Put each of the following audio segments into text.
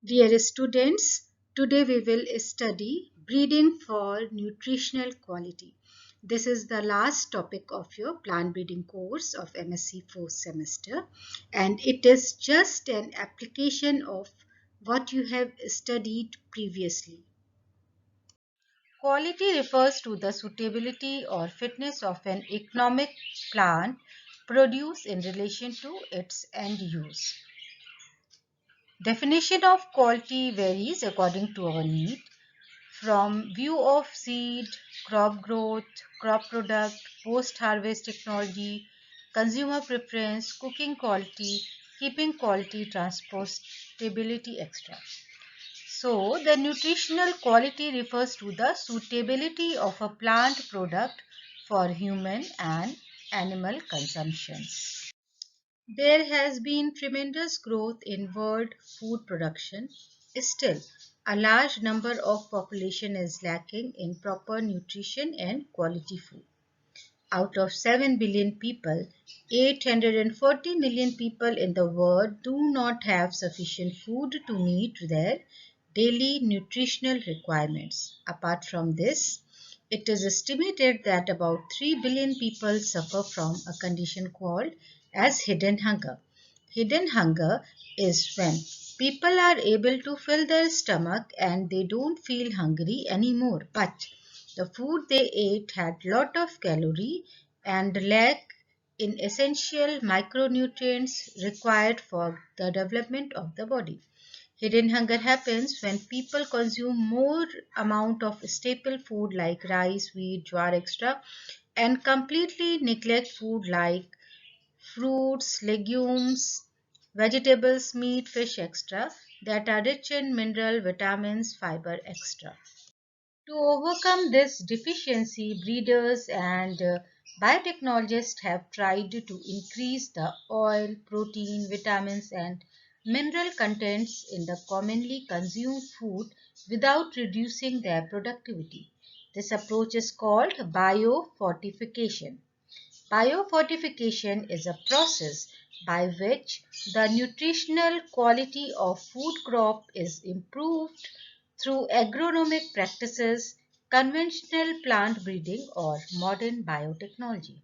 Dear students, today we will study breeding for nutritional quality. This is the last topic of your plant breeding course of MSc 4th semester, and it is just an application of what you have studied previously. Quality refers to the suitability or fitness of an economic plant produce in relation to its end use. Definition of quality varies according to our need, from view of seed, crop growth, crop product, post-harvest technology, consumer preference, cooking quality, keeping quality, transportability, etc. So, the nutritional quality refers to the suitability of a plant product for human and animal consumptions. There has been tremendous growth in world food production. Still, a large number of population is lacking in proper nutrition and quality food. Out of 7 billion people, 840 million people in the world do not have sufficient food to meet their daily nutritional requirements. Apart from this, it is estimated that about 3 billion people suffer from a condition called as hidden hunger. Hidden hunger is when people are able to fill their stomach and they don't feel hungry anymore, but the food they ate had lot of calorie and lack in essential micronutrients required for the development of the body. Hidden hunger happens when people consume more amount of staple food like rice, wheat, jowar, etc. and completely neglect food like fruits, legumes, vegetables, meat, fish, etc. that are rich in mineral, vitamins, fiber, etc. To overcome this deficiency, breeders and biotechnologists have tried to increase the oil, protein, vitamins and mineral contents in the commonly consumed food without reducing their productivity. This approach is called biofortification. Biofortification is a process by which the nutritional quality of food crop is improved through agronomic practices, conventional plant breeding, or modern biotechnology.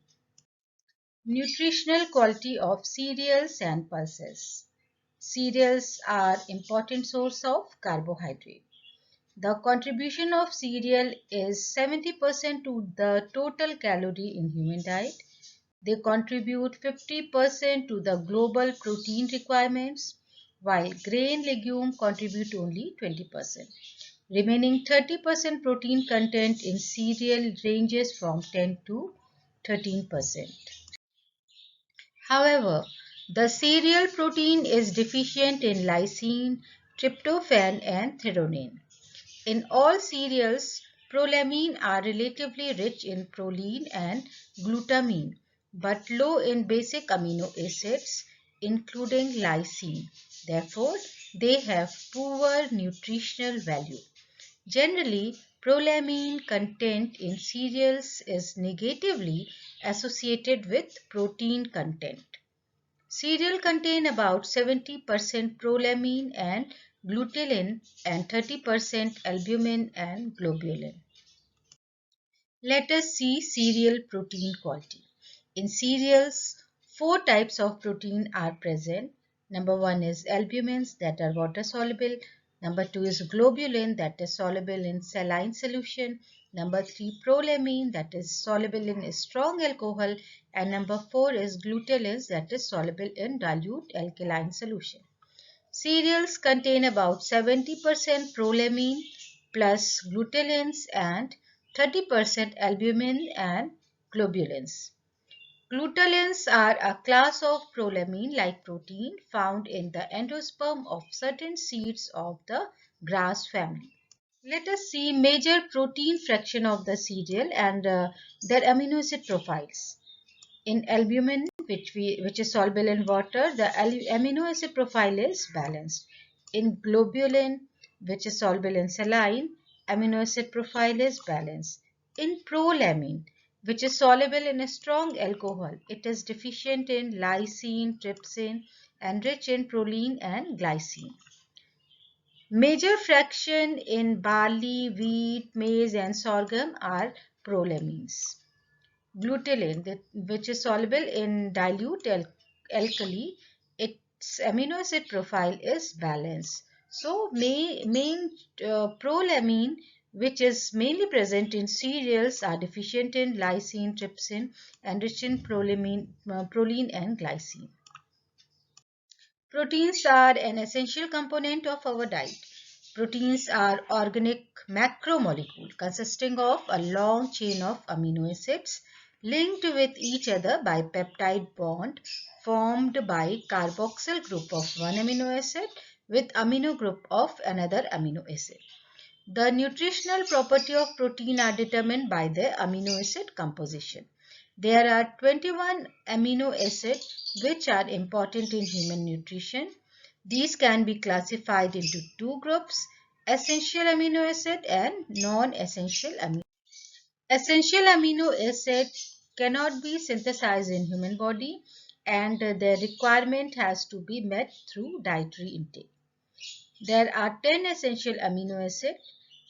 Nutritional quality of cereals and pulses. Cereals are important source of carbohydrate. The contribution of cereal is 70% to the total calorie in human diet. They contribute 50% to the global protein requirements, while grain legume contribute only 20%. Remaining 30% protein content in cereal ranges from 10 to 13%. However, the cereal protein is deficient in lysine, tryptophan and threonine. In all cereals, prolamine are relatively rich in proline and glutamine, but low in basic amino acids, including lysine. Therefore, they have poor nutritional value. Generally, prolamine content in cereals is negatively associated with protein content. Cereal contain about 70% prolamine and glutenin and 30% albumin and globulin. Let us see cereal protein quality. In cereals, four types of protein are present. Number one is albumins that are water soluble. Number two is globulin that is soluble in saline solution. Number three, prolamine that is soluble in strong alcohol. And number four is glutenin that is soluble in dilute alkaline solution. Cereals contain about 70% prolamine plus glutenins and 30% albumin and globulins. Glutenins are a class of prolamine-like protein found in the endosperm of certain seeds of the grass family. Let us see major protein fraction of the cereal and their amino acid profiles. In albumin, which is soluble in water, the amino acid profile is balanced. In globulin, which is soluble in saline, amino acid profile is balanced. In prolamine, which is soluble in a strong alcohol, it is deficient in lysine, trypsin, and rich in proline and glycine. Major fraction in barley, wheat, maize and sorghum are prolamines. Glutathione, which is soluble in dilute alkali, its amino acid profile is balanced. So, main prolamine, which is mainly present in cereals, are deficient in lysine, trypsin, and rich in proline and glycine. Proteins are an essential component of our diet. Proteins are organic macromolecule consisting of a long chain of amino acids linked with each other by peptide bond formed by carboxyl group of one amino acid with amino group of another amino acid. The nutritional property of protein are determined by their amino acid composition. There are 21 amino acids which are important in human nutrition. These can be classified into two groups: essential amino acid and non-essential amino. Essential amino acid cannot be synthesized in human body and their requirement has to be met through dietary intake. There are 10 essential amino acids: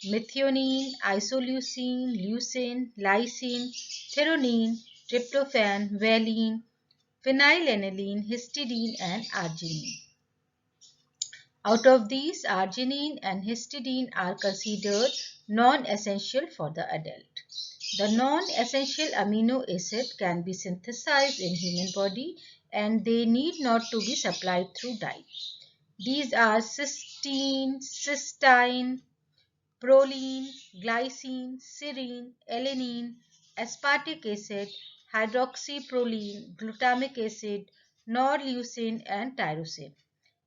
methionine, isoleucine, leucine, lysine, threonine, tryptophan, valine, phenylalanine, histidine, and arginine. Out of these, arginine and histidine are considered non-essential for the adult. The non-essential amino acid can be synthesized in human body and they need not to be supplied through diet. These are cysteine, cysteine, proline, glycine, serine, alanine, aspartic acid, hydroxyproline, glutamic acid, norleucine, and tyrosine.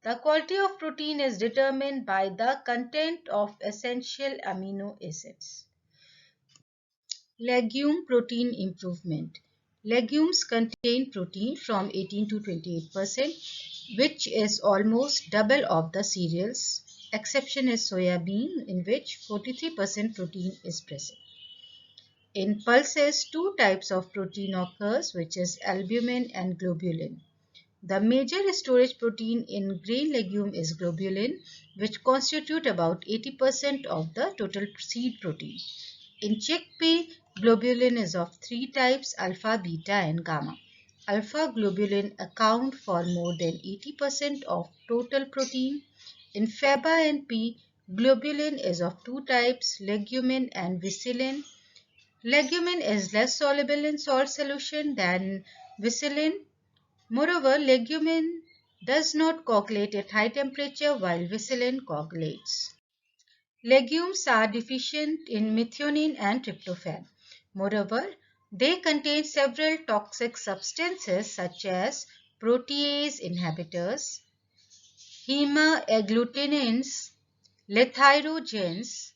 The quality of protein is determined by the content of essential amino acids. Legume protein improvement. Legumes contain protein from 18 to 28%, which is almost double of the cereals. Exception is soya bean, in which 43% protein is present. In pulses, two types of protein occurs, which is albumin and globulin. The major storage protein in grain legume is globulin, which constitute about 80% of the total seed protein. In chickpea, globulin is of three types: alpha, beta, and gamma. Alpha globulin account for more than 80% of total protein. In faba and pea, globulin is of two types: legumin and vicillin. Legumin is less soluble in salt solution than vicillin. Moreover, legumin does not coagulate at high temperature while vicillin coagulates. Legumes are deficient in methionine and tryptophan. Moreover, they contain several toxic substances such as protease inhibitors, hemagglutinins, lithyrogens,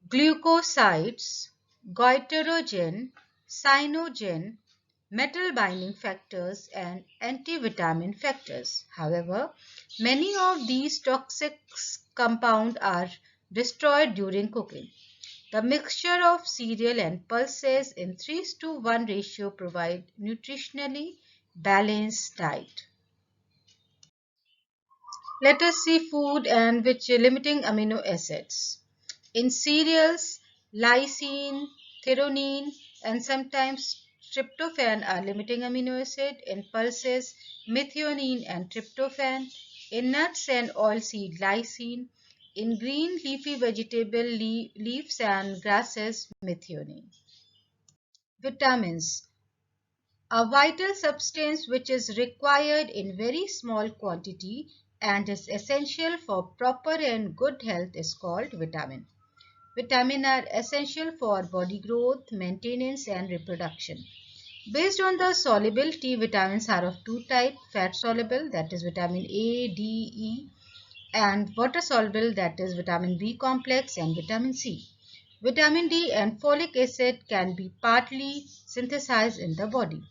glucosides, goitrogen, cyanogen, metal binding factors, and antivitamin factors. However, many of these toxic compounds are destroyed during cooking. The mixture of cereal and pulses in 3:1 ratio provide nutritionally balanced diet. Let us see food and which limiting amino acids. In cereals, lysine, threonine, and sometimes tryptophan are limiting amino acid. In pulses, methionine and tryptophan. In nuts and oilseed, lysine. In green leafy vegetable leaves and grasses, methionine. Vitamins. A vital substance which is required in very small quantity and is essential for proper and good health is called vitamin. Vitamins are essential for body growth, maintenance and reproduction. Based on the solubility, vitamins are of two types: fat soluble, that is vitamin A, D, E, and water soluble, that is vitamin B complex and vitamin C. Vitamin D and folic acid can be partly synthesized in the body.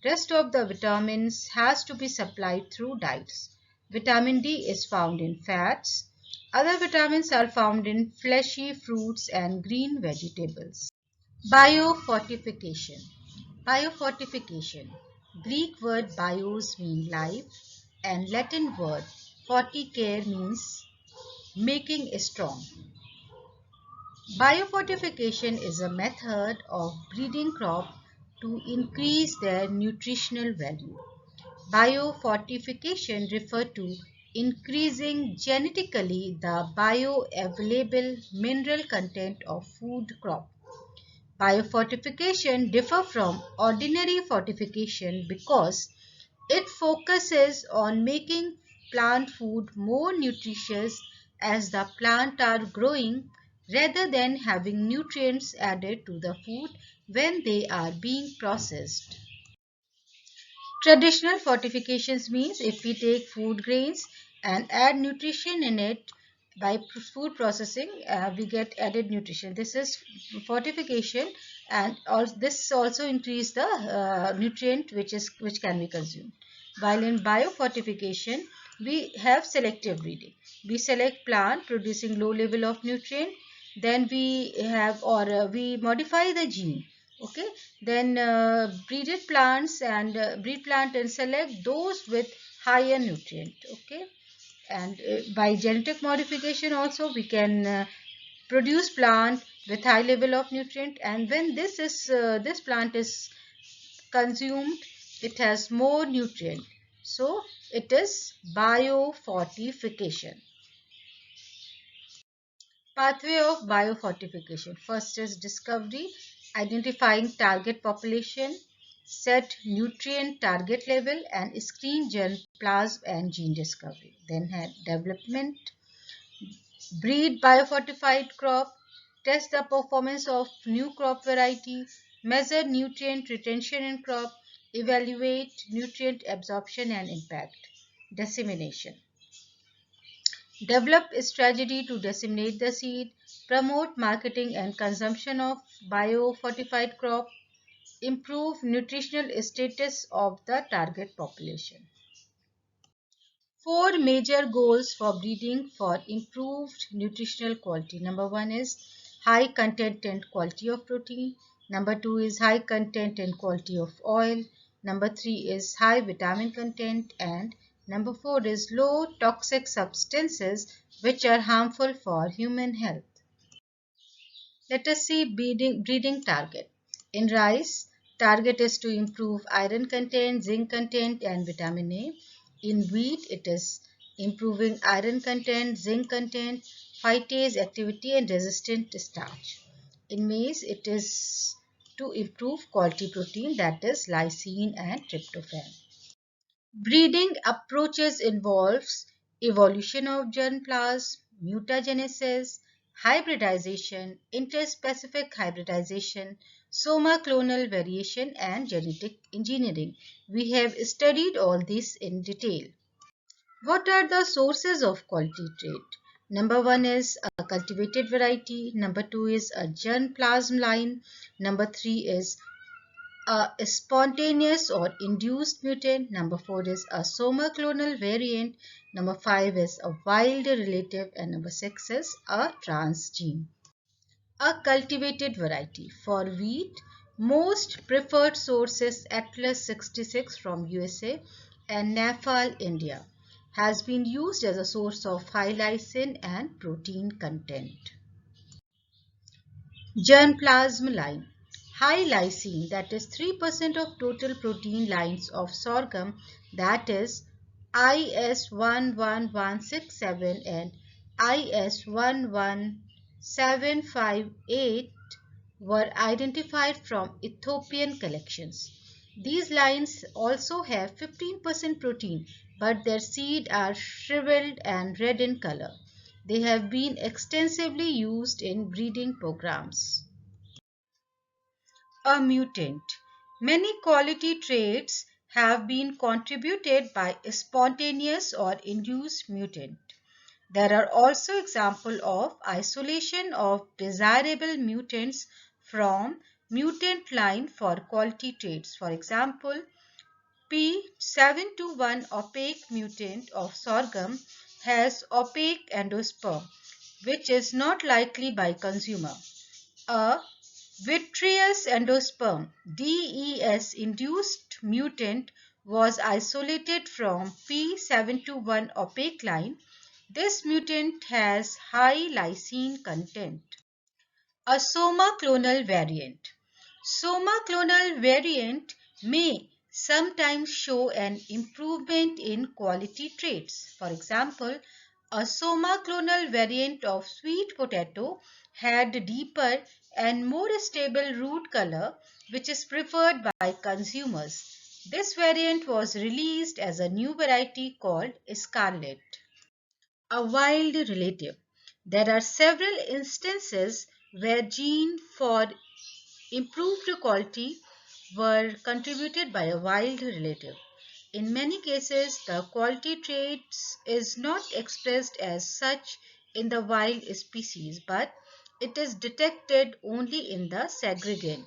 Rest of the vitamins has to be supplied through diets. Vitamin D is found in fats. Other vitamins are found in fleshy fruits and green vegetables. Biofortification. Biofortification. Greek word bios means life and Latin word forticare means making strong. Biofortification is a method of breeding crop to increase their nutritional value. Biofortification refers to increasing genetically the bioavailable mineral content of food crop. Biofortification differs from ordinary fortification because it focuses on making plant food more nutritious as the plant are growing rather than having nutrients added to the food when they are being processed. Traditional fortifications means if we take food grains and add nutrition in it by food processing, we get added nutrition. This is fortification, and this also increase the nutrient which can be consumed. While in biofortification, we have selective breeding. We select plant producing low level of nutrient, then we have we modify the gene. Okay, then breeded plants and breed plant and select those with higher nutrient. Okay, and by genetic modification also we can produce plant with high level of nutrient, and when this plant is consumed, it has more nutrient, so it is biofortification. Pathway of biofortification. First is discovery, identifying target population, set nutrient target level and screen germplasm and gene discovery. Then had development, breed biofortified crop, test the performance of new crop variety, measure nutrient retention in crop, evaluate nutrient absorption and impact. Dissemination. Develop a strategy to disseminate the seed, promote marketing and consumption of biofortified crop, improve nutritional status of the target population. Four major goals for breeding for improved nutritional quality. Number one is high content and quality of protein. Number two is high content and quality of oil. Number three is high vitamin content. And number four is low toxic substances which are harmful for human health. Let us see breeding target. In rice, target is to improve iron content, zinc content and vitamin A. In wheat, it is improving iron content, zinc content, phytase activity and resistant starch. In maize, it is to improve quality protein, that is lysine and tryptophan. Breeding approaches involves evolution of germplasm, mutagenesis, hybridization, interspecific hybridization, soma-clonal variation and genetic engineering. We have studied all this in detail. What are the sources of quality trait? Number one is a cultivated variety. Number two is a germplasm line. Number three is a spontaneous or induced mutant. Number four is a soma-clonal variant. Number five is a wild relative. And number six is a transgene. A cultivated variety. For wheat, most preferred source is Atlas 66 from USA and Nafal, India. Has been used as a source of high lysine and protein content. Germplasm line. High lysine, that is 3% of total protein lines of sorghum, that is IS 11167 and IS 11758 were identified from Ethiopian collections. These lines also have 15% protein, but their seeds are shriveled and red in color. They have been extensively used in breeding programs. A mutant. Many quality traits have been contributed by a spontaneous or induced mutant. There are also examples of isolation of desirable mutants from mutant line for quality traits. For example, P721 opaque mutant of sorghum has opaque endosperm, which is not likely by consumer. A vitreous endosperm DES induced mutant was isolated from P721 opaque line, This mutant has high lysine content. A soma clonal variant. Soma clonal variant may sometimes show an improvement in quality traits. For example, a soma clonal variant of sweet potato had deeper and more stable root color, which is preferred by consumers. This variant was released as a new variety called Scarlet. A wild relative. There are several instances where gene for improved quality were contributed by a wild relative. In many cases, the quality traits is not expressed as such in the wild species, but it is detected only in the segregant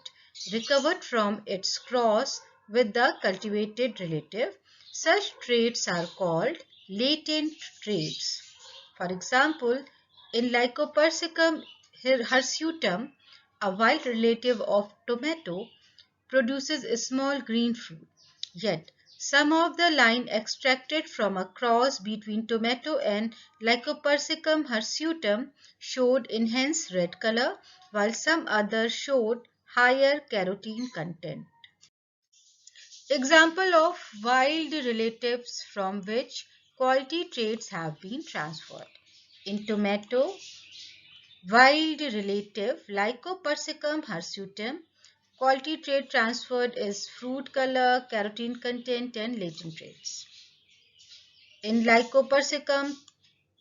recovered from its cross with the cultivated relative. Such traits are called latent traits. For example, in Lycopersicum hirsutum, a wild relative of tomato, produces a small green fruit. Yet, some of the line extracted from a cross between tomato and Lycopersicum hirsutum showed enhanced red color, while some others showed higher carotene content. Example of wild relatives from which quality traits have been transferred. In tomato, wild relative Lycopersicum hirsutum, quality trait transferred is fruit color, carotene content, and latent traits. In Lycopersicum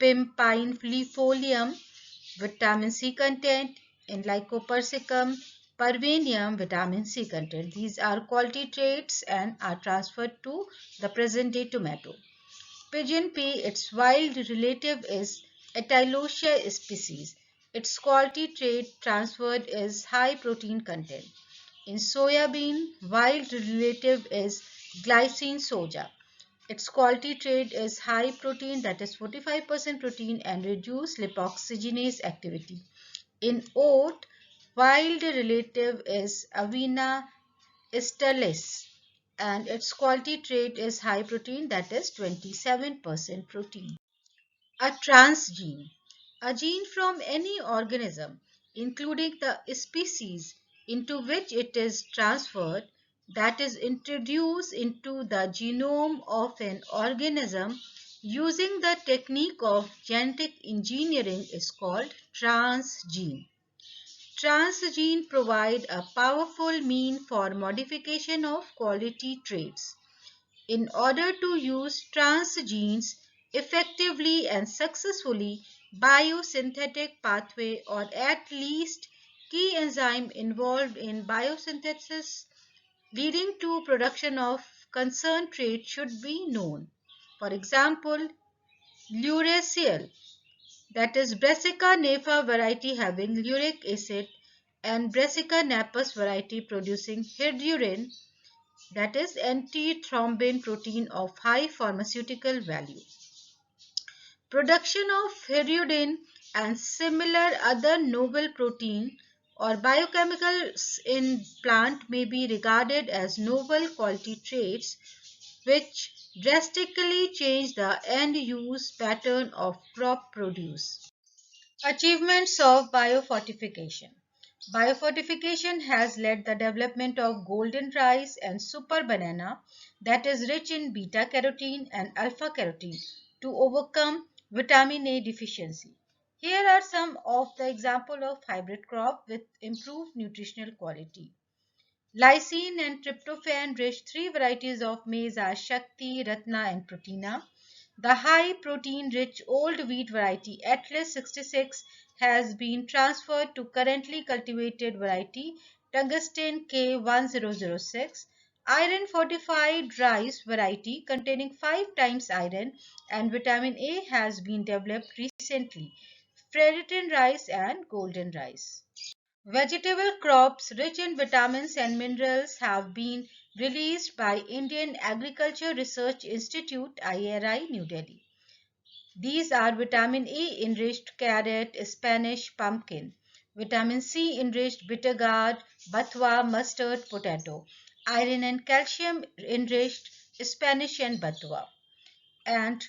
pimpinifolium, vitamin C content. In Lycopersicum parvenium, vitamin C content. These are quality traits and are transferred to the present day tomato. Pigeon pea, its wild relative is Atylocia species. Its quality trait transferred is high protein content. In soybean, wild relative is glycine soja. Its quality trait is high protein, that is 45% protein, and reduced lipoxygenase activity. In oat, wild relative is Avena stalis, and its quality trait is high protein, that is 27% protein. A transgene, a gene from any organism, including the species into which it is transferred, that is introduced into the genome of an organism using the technique of genetic engineering, is called transgene. Transgene provide a powerful mean for modification of quality traits. In order to use transgenes effectively and successfully, biosynthetic pathway or at least key enzyme involved in biosynthesis leading to production of concerned trait should be known. For example, Luracil, that is Brassica nefa variety having uric acid, and Brassica napus variety producing hirdurin, that is antithrombin protein of high pharmaceutical value. Production of hirudin and similar other novel protein or biochemicals in plant may be regarded as novel quality traits which drastically change the end use pattern of crop produce. Achievements of biofortification. Biofortification has led the development of golden rice and super banana, that is rich in beta carotene and alpha carotene, to overcome vitamin A deficiency. Here are some of the examples of hybrid crop with improved nutritional quality. Lysine and tryptophan rich three varieties of maize are Shakti, Ratna and Proteina. The high protein rich old wheat variety Atlas 66 has been transferred to currently cultivated variety Tungsten K1006. Iron fortified rice variety containing 5 times iron and vitamin A has been developed recently. Ferritin rice and golden rice. Vegetable crops rich in vitamins and minerals have been released by Indian Agriculture Research Institute IRI, New Delhi. These are vitamin A enriched carrot, Spanish pumpkin, vitamin C enriched bitter gourd, bathua, mustard, potato, iron and calcium enriched Spanish and bathua, and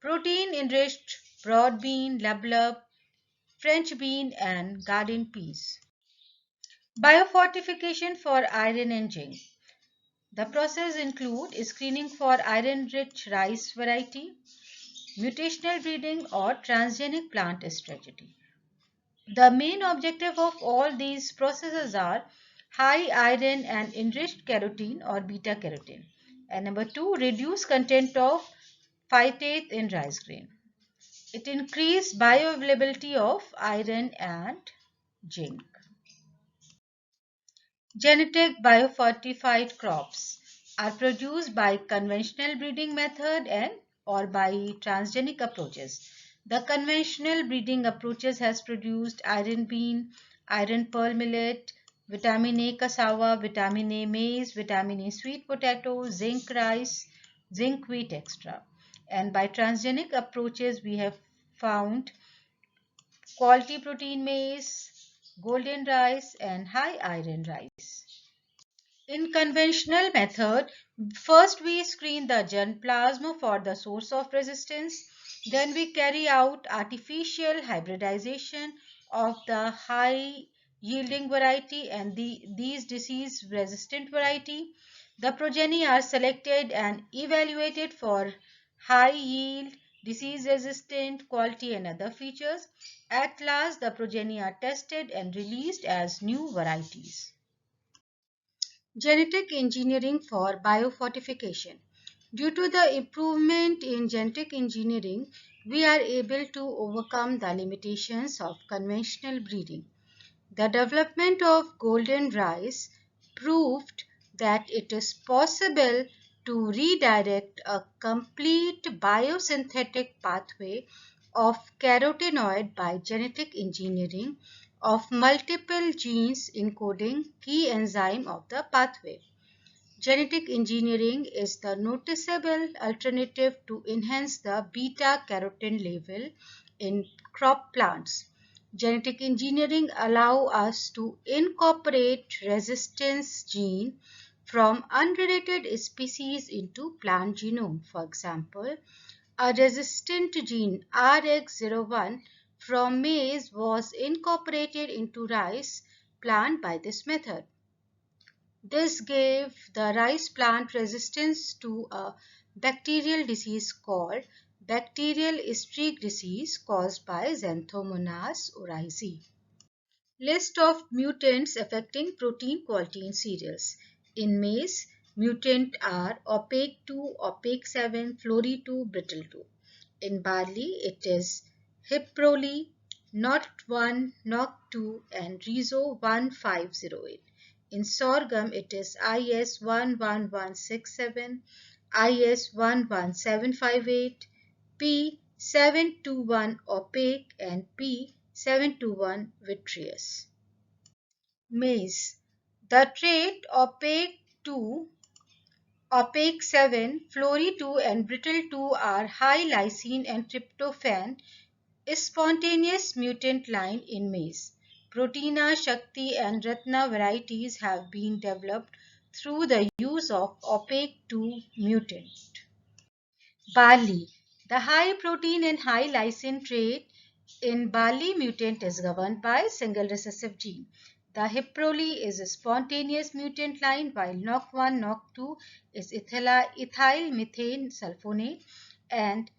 protein enriched broad bean, lablab, French bean, and garden peas. Biofortification for iron and zinc. The process include screening for iron-rich rice variety, mutational breeding, or transgenic plant strategy. The main objective of all these processes are high iron and enriched carotene or beta carotene. And number two, reduce content of phytate in rice grain. It increased bioavailability of iron and zinc. Genetic biofortified crops are produced by conventional breeding method and or by transgenic approaches. The conventional breeding approaches has produced iron bean, iron pearl millet, vitamin A cassava, vitamin A maize, vitamin A sweet potato, zinc rice, zinc wheat extra. And by transgenic approaches we have found quality protein maize, golden rice and high iron rice. In conventional method, first we screen the germplasm for the source of resistance. Then we carry out artificial hybridization of the high yielding variety and these disease resistant variety. The progeny are selected and evaluated for high yield, disease resistant, quality and other features. At last, the progeny are tested and released as new varieties. Genetic engineering for biofortification. Due to the improvement in genetic engineering, we are able to overcome the limitations of conventional breeding. The development of golden rice proved that it is possible to redirect a complete biosynthetic pathway of carotenoid by genetic engineering of multiple genes encoding key enzyme of the pathway. Genetic engineering is the noticeable alternative to enhance the beta carotene level in crop plants. Genetic engineering allows us to incorporate resistance gene from unrelated species into plant genome. For example, a resistant gene RX01 from maize was incorporated into rice plant by this method. This gave the rice plant resistance to a bacterial disease called bacterial streak disease caused by Xanthomonas oryzae. List of mutants affecting protein quality in cereals. In maize, mutants are opaque 2, opaque 7, flory 2, brittle 2. In barley, it is Hip Proly, NOT1, NOC2 and Rhizo 1508. In sorghum, it is IS 11167, IS 11758, P721 opaque and P721 vitreous. Maize. The trait opaque 2, opaque 7, flory 2 and brittle 2 are high lysine and tryptophan spontaneous mutant line in maize. Proteina, Shakti and Ratna varieties have been developed through the use of opaque 2 mutant. Barley. The high protein and high lysine trait in barley mutant is governed by single recessive gene. The Hiproli is a spontaneous mutant line while NOC1, NOC2 is ethyl methane sulfonate and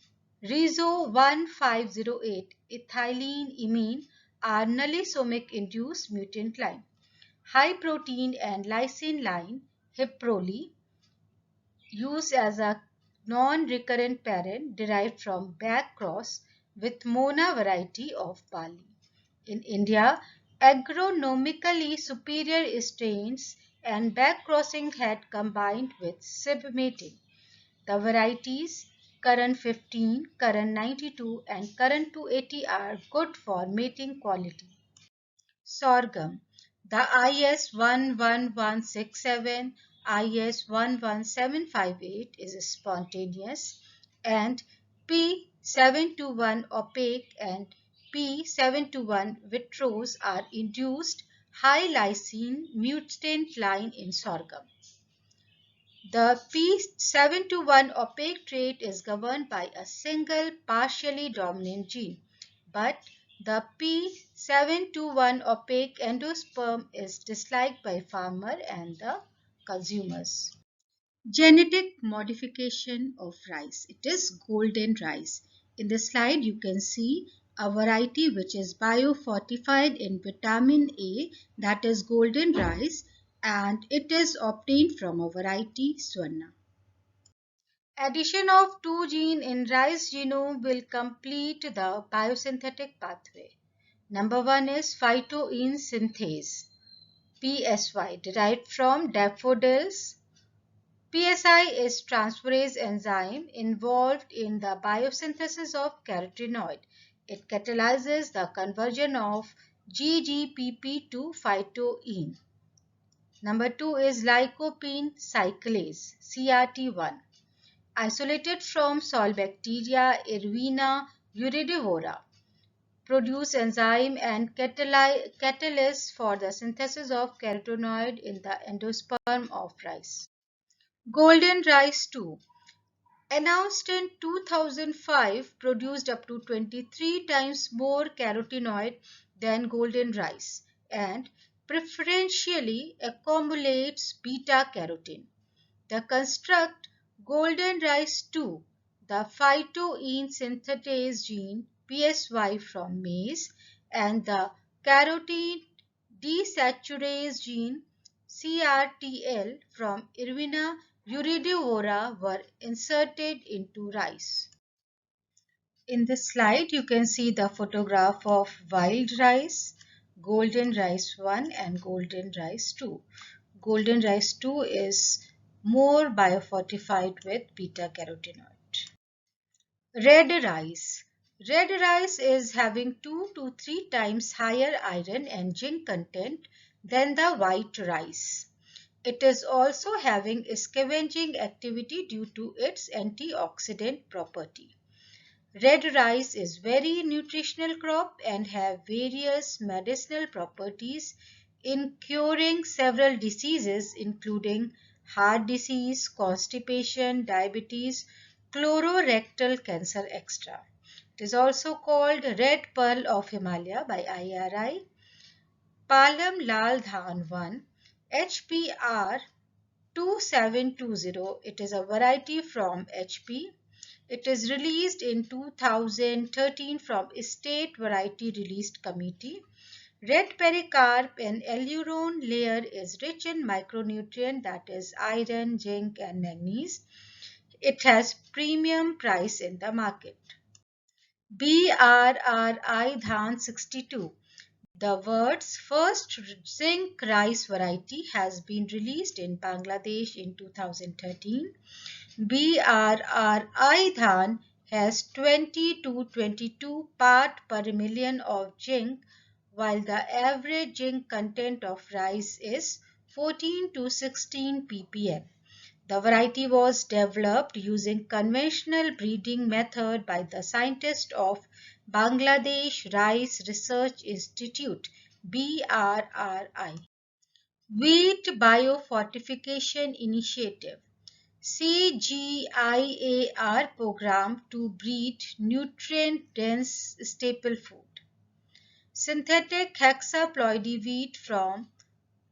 Rhizo 1508 ethylene imine are nullisomic induced mutant line. High protein and lysine line Hiproli used as a non-recurrent parent derived from back cross with Mona variety of barley. In India, agronomically superior strains and back crossing had combined with sib mating. The varieties Karan 15, Karan 92 and Karan 280 are good for mating quality. Sorghum. The IS 11167, IS 11758 is spontaneous and P721 opaque and P721 vitreous are induced high lysine mutant line in sorghum. The P721 opaque trait is governed by a single partially dominant gene, but the P721 opaque endosperm is disliked by farmer and the consumers. Genetic modification of rice. It is golden rice. In the slide you can see a variety which is biofortified in vitamin A, that is golden rice, and it is obtained from a variety Swarna. Addition of two genes in rice genome will complete the biosynthetic pathway. Number one is phytoene synthase, PSY, derived from daffodils. PSI is transferase enzyme involved in the biosynthesis of carotenoid. It catalyzes the conversion of GGPP to phytoene. Number two is lycopene cyclase, CRT1, isolated from soil bacteria Erwina iridivora, produce enzyme and catalyst for the synthesis of carotenoid in the endosperm of rice. Golden rice 2, announced in 2005, produced up to 23 times more carotenoid than golden rice and preferentially accumulates beta carotene. The construct golden rice 2, the phytoene synthetase gene PSY from maize and the carotene desaturase gene CRTL from Erwina iridivora were inserted into rice. In this slide, you can see the photograph of wild rice, golden rice 1 and golden rice 2. Golden rice 2 is more biofortified with beta carotenoid. Red rice. Red rice is having 2 to 3 times higher iron and zinc content than the white rice. It is also having scavenging activity due to its antioxidant property. Red rice is very nutritional crop and have various medicinal properties in curing several diseases including heart disease, constipation, diabetes, colorectal cancer, etc. It is also called Red Pearl of Himalaya by IRI. Palam Lal Dhan 1, HPR 2720. It is a variety from HP. It is released in 2013 from State Variety Released Committee. Red pericarp and aleuron layer is rich in micronutrient, that is iron, zinc and manganese. It has premium price in the market. BRRI Dhan 62. The world's first zinc rice variety has been released in Bangladesh in 2013. BRRI Dhan has 20 to 22 part per million of zinc, while the average zinc content of rice is 14 to 16 ppm. The variety was developed using conventional breeding method by the scientists of Bangladesh Rice Research Institute BRRI. Wheat Biofortification Initiative CGIAR program to breed nutrient-dense staple food. Synthetic hexaploidy wheat from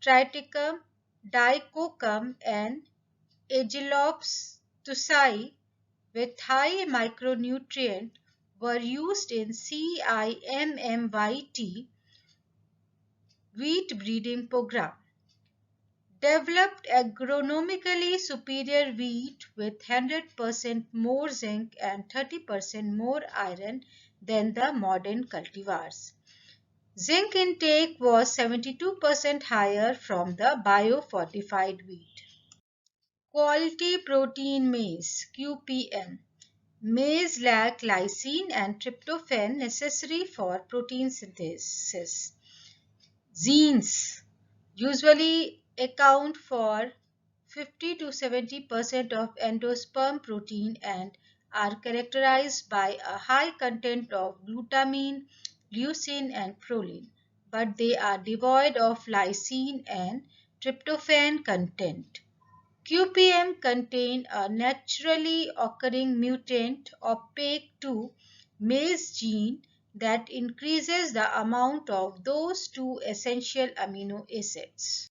Triticum, Dicoccum and Aegilops tussai with high micronutrient were used in CIMMYT wheat breeding program. Developed agronomically superior wheat with 100% more zinc and 30% more iron than the modern cultivars. Zinc intake was 72% higher from the biofortified wheat. Quality protein maize QPM. Maize lack lysine and tryptophan necessary for protein synthesis. Genes usually account for 50 to 70% of endosperm protein and are characterized by a high content of glutamine, leucine and proline, but they are devoid of lysine and tryptophan content. QPM contain a naturally occurring mutant OPEC2 maize gene that increases the amount of those two essential amino acids.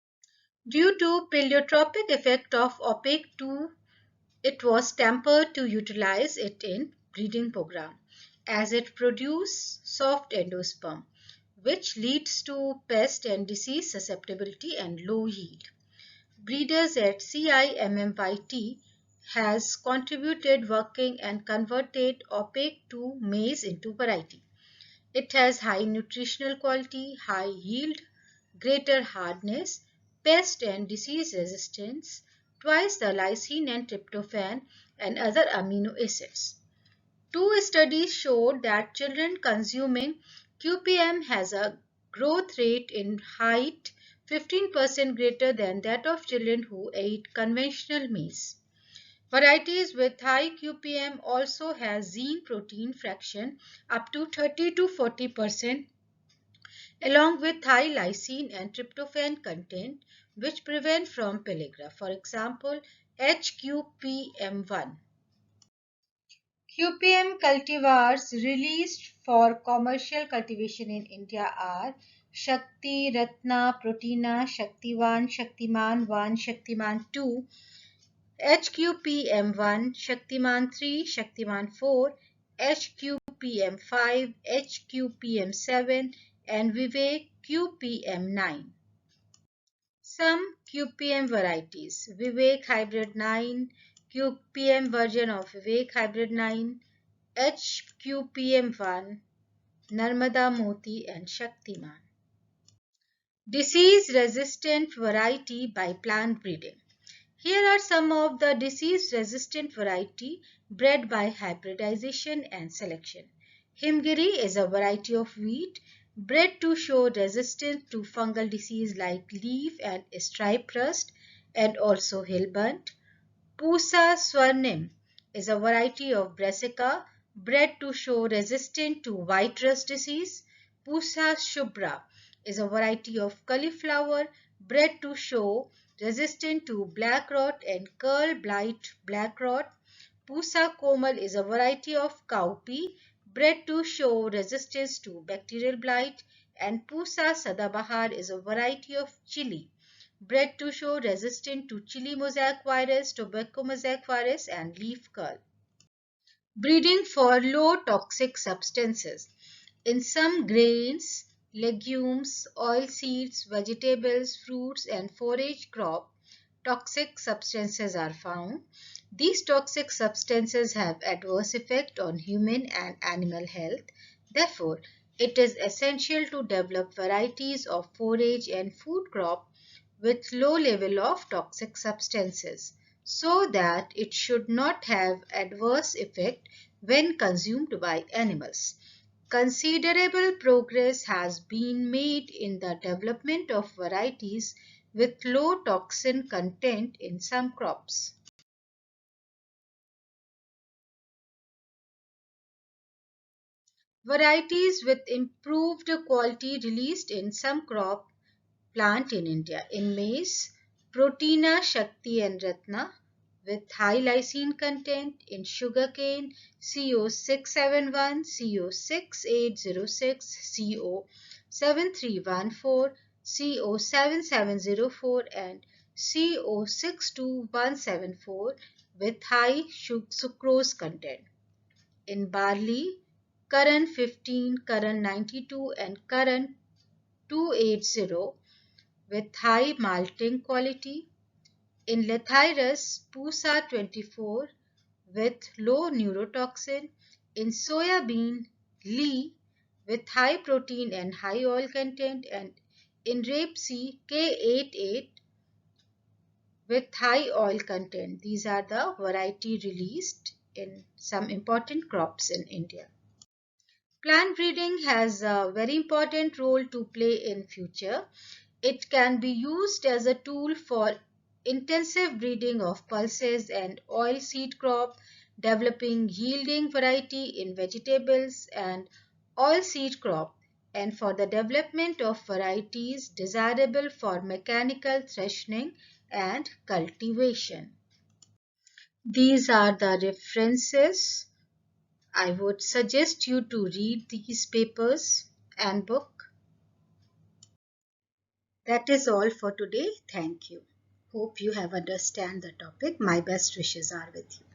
Due to pleiotropic effect of OPEC2, it was tempered to utilize it in breeding program as it produces soft endosperm, which leads to pest and disease susceptibility and low yield. Breeders at CIMMYT has contributed working and converted OPEC2 maize into variety. It has high nutritional quality, high yield, greater hardness, pest and disease resistance, twice the lysine and tryptophan and other amino acids. Two studies showed that children consuming QPM has a growth rate in height 15% greater than that of children who ate conventional maize. Varieties with high QPM also have zein protein fraction up to 30 to 40% along with high lysine and tryptophan content which prevent from pellagra. For example, HQPM1. QPM cultivars released for commercial cultivation in India are Shakti, Ratna, Protina, Shaktivan, Shaktiman 1, Shaktiman 2, HQPM1, Shaktiman 3, Shaktiman 4, HQPM5, HQPM7 and Vivek QPM9. Some QPM varieties: Vivek Hybrid 9, QPM version of Vivek Hybrid 9, HQPM1, Narmada Moti and Shaktiman. Disease-resistant variety by plant breeding. Here are some of the disease-resistant variety bred by hybridization and selection. Himgiri is a variety of wheat bred to show resistance to fungal disease like leaf and stripe rust and also hilburnt. Pusa swarnim is a variety of brassica bred to show resistance to white rust disease. Pusa shubra is a variety of cauliflower bred to show resistant to black rot and curl blight black rot. Pusa komal is a variety of cowpea bred to show resistance to bacterial blight, and Pusa sadabahar is a variety of chili bred to show resistant to chili mosaic virus, tobacco mosaic virus and leaf curl. Breeding for low toxic substances. In some grains, legumes, oilseeds, vegetables, fruits and forage crop, toxic substances are found. These toxic substances have adverse effect on human and animal health. Therefore, it is essential to develop varieties of forage and food crop with low level of toxic substances so that it should not have adverse effect when consumed by animals. Considerable progress has been made in the development of varieties with low toxin content in some crops. Varieties with improved quality released in some crop plant in India. In maize, Protina, Shakti and Ratna with high lysine content. In sugarcane, CO671, CO6806, CO7314, CO7704 and CO62174 with high sucrose content. In barley, Karan 15, Karan 92 and Karan 280 with high malting quality. In Lathyrus, Pusa 24 with low neurotoxin. In soybean, Lee with high protein and high oil content, and in rapeseed, K88 with high oil content. These are the variety released in some important crops in India. Plant breeding has a very important role to play in future. It can be used as a tool for intensive breeding of pulses and oilseed crop, developing yielding variety in vegetables and oilseed crop, and for the development of varieties desirable for mechanical threshing and cultivation. These are the references. I would suggest you to read these papers and book. That is all for today. Thank you. Hope you have understand the topic. My best wishes are with you.